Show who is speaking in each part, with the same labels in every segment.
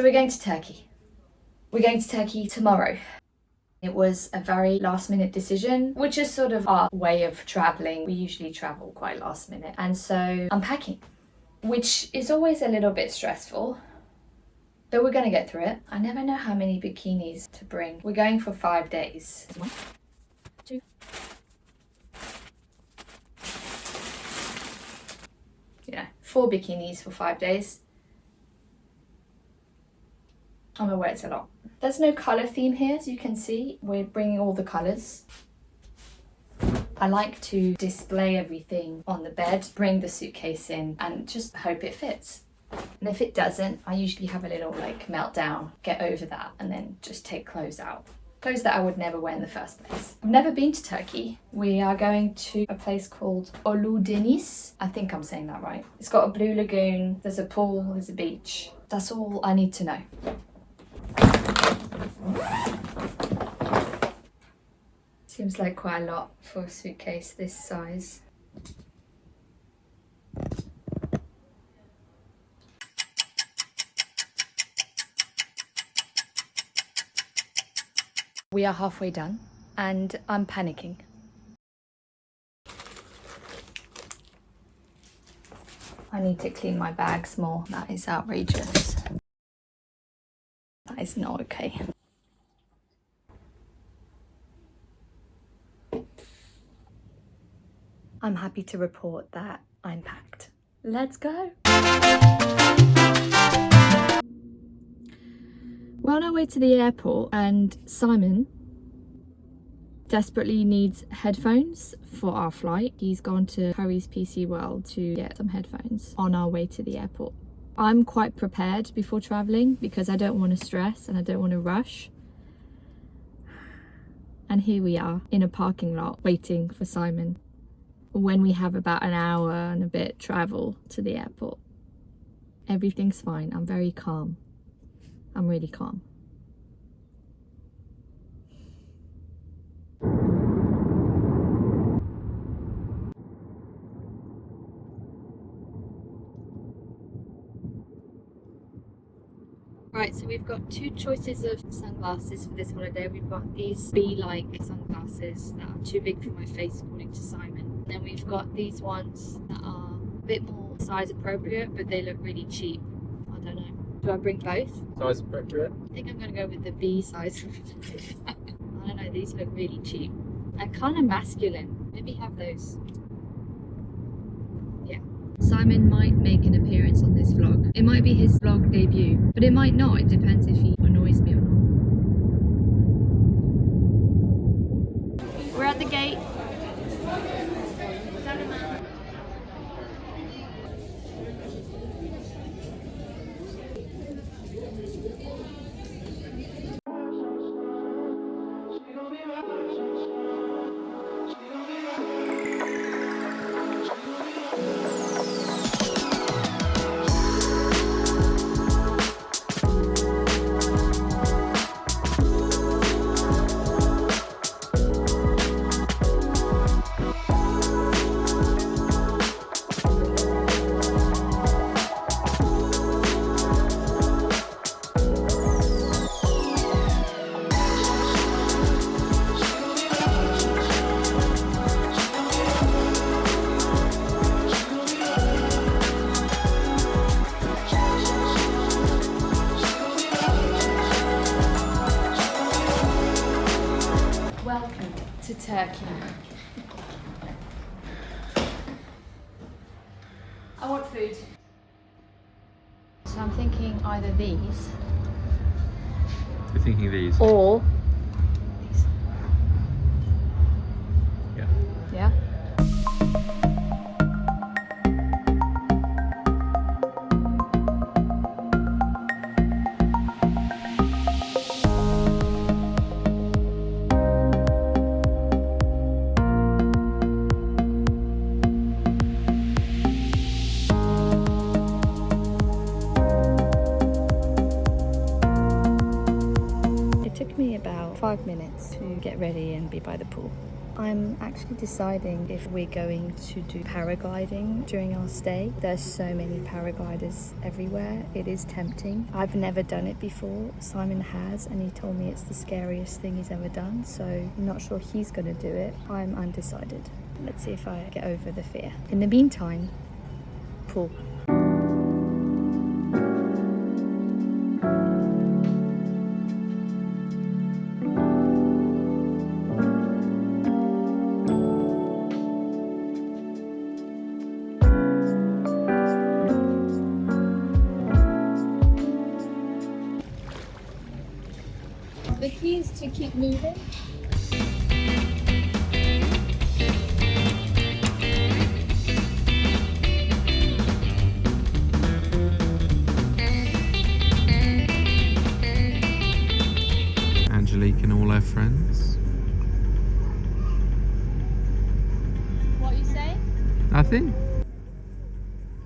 Speaker 1: So we're going to Turkey. We're going to Turkey tomorrow. It was a very last minute decision, which is sort of our way of traveling. We usually travel quite last minute. And so I'm packing, which is always a little bit stressful, but we're going to get through it. I never know how many bikinis to bring. We're going for 5 days. 1, 2. Yeah, 4 bikinis for 5 days. I'm aware it's a lot. There's no colour theme here, as you can see. We're bringing all the colours. I like to display everything on the bed, bring the suitcase in and just hope it fits. And if it doesn't, I usually have a little meltdown, get over that and then just take clothes out. Clothes that I would never wear in the first place. I've never been to Turkey. We are going to a place called Oludeniz. I think I'm saying that right. It's got a blue lagoon, there's a pool, there's a beach. That's all I need to know. Seems like quite a lot for a suitcase this size. We are halfway done and I'm panicking. I need to clean my bags more. That is outrageous. That is not okay. I'm happy to report that I'm packed. Let's go. We're on our way to the airport and Simon desperately needs headphones for our flight. He's gone to Curry's PC World to get some headphones on our way to the airport. I'm quite prepared before traveling because I don't want to stress and I don't want to rush. And here we are in a parking lot waiting for Simon when we have about an hour and a bit travel to the airport. Everything's fine. I'm very calm. I'm really calm. Right, so we've got 2 choices of sunglasses for this holiday. We've got these bee-like sunglasses that are too big for my face, according to Simon. Then we've got these ones that are a bit more size appropriate, but they look really cheap. I don't know. Do I bring both?
Speaker 2: Size appropriate?
Speaker 1: I think I'm going to go with the bee size. I don't know, these look really cheap. And kind of masculine. Maybe have those. Yeah. Simon might make an appearance on this vlog. It might be his vlog debut, but it might not. It depends if he annoys me or not. We're at the gate. Welcome to Turkey. I want food. So I'm thinking either these
Speaker 2: You're thinking these?
Speaker 1: or these.
Speaker 2: Yeah.
Speaker 1: Yeah? It took me about 5 minutes to get ready and be by the pool. I'm actually deciding if we're going to do paragliding during our stay. There's so many paragliders everywhere. It is tempting. I've never done it before. Simon has, and he told me it's the scariest thing he's ever done, so I'm not sure he's going to do it. I'm undecided. Let's see if I get over the fear. In the meantime, pool. The key is to keep moving.
Speaker 2: Angelique and all her friends.
Speaker 1: What are you saying?
Speaker 2: Nothing.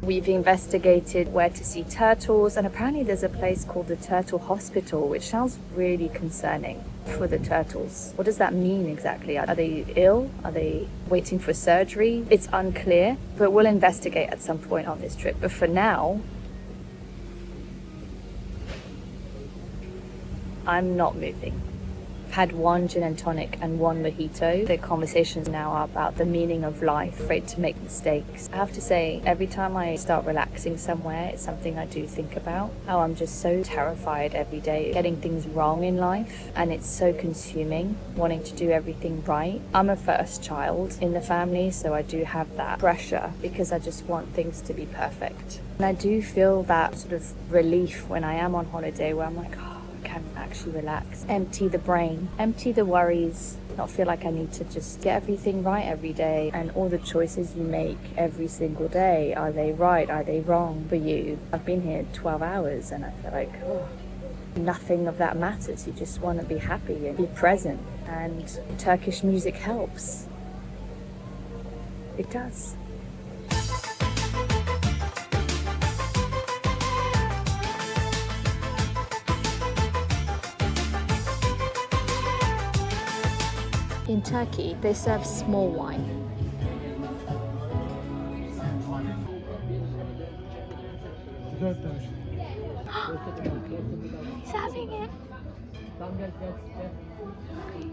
Speaker 1: We've investigated where to see turtles, and apparently there's a place called the Turtle Hospital, which sounds really concerning for the turtles. What does that mean exactly? Are they ill? Are they waiting for surgery? It's unclear, but we'll investigate at some point on this trip. But for now, I'm not moving. Had one gin and tonic and one mojito. The conversations now are about the meaning of life, afraid to make mistakes. I have to say, every time I start relaxing somewhere, it's something I do think about. How I'm just so terrified every day, getting things wrong in life, and it's so consuming, wanting to do everything right. I'm a first child in the family, so I do have that pressure because I just want things to be perfect. And I do feel that sort of relief when I am on holiday where I'm like, can actually relax, empty the brain, empty the worries, not feel like I need to just get everything right every day. And all the choices you make every single day, are they right, are they wrong for you? I've been here 12 hours and I feel like nothing of that matters. You just want to be happy and be present, and Turkish music helps. It does. In Turkey, they serve small wine. He's having it.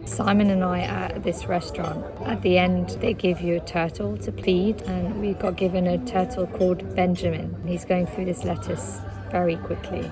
Speaker 1: Simon and I are at this restaurant. At the end, they give you a turtle to feed, and we got given a turtle called Benjamin. He's going through this lettuce very quickly.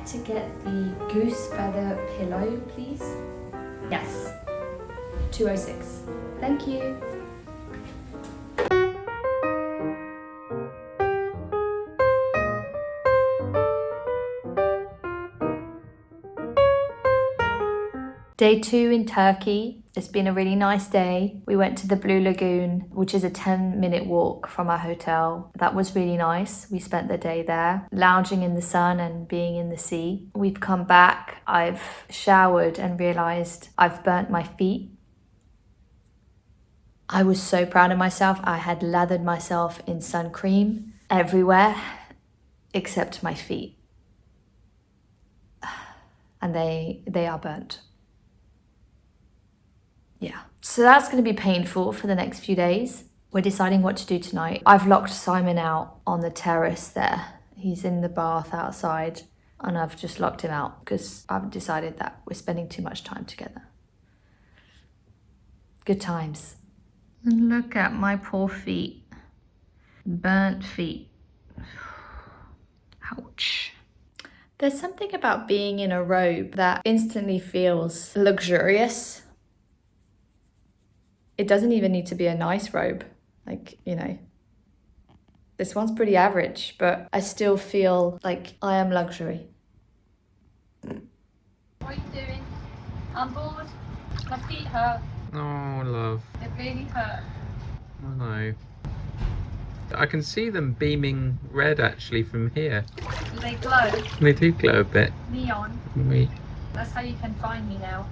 Speaker 1: To get the goose feather pillow, please. Yes, 206. Thank you. Day 2 in Turkey. It's been a really nice day. We went to the Blue Lagoon, which is a 10-minute walk from our hotel. That was really nice. We spent the day there, lounging in the sun and being in the sea. We've come back. I've showered and realized I've burnt my feet. I was so proud of myself. I had lathered myself in sun cream everywhere except my feet. And they are burnt. Yeah, so that's going to be painful for the next few days. We're deciding what to do tonight. I've locked Simon out on the terrace there. He's in the bath outside, and I've just locked him out because I've decided that we're spending too much time together. Good times. And look at my poor feet. Burnt feet. Ouch. There's something about being in a robe that instantly feels luxurious. It doesn't even need to be a nice robe. Like, you know, this one's pretty average, but I still feel like I am luxury. What are you doing? I'm bored. My feet hurt.
Speaker 2: Oh, love.
Speaker 1: They really hurt.
Speaker 2: Oh, no. I can see them beaming red actually from here.
Speaker 1: Do they glow?
Speaker 2: They do glow a bit.
Speaker 1: Neon.
Speaker 2: Wait.
Speaker 1: That's how you can find me now.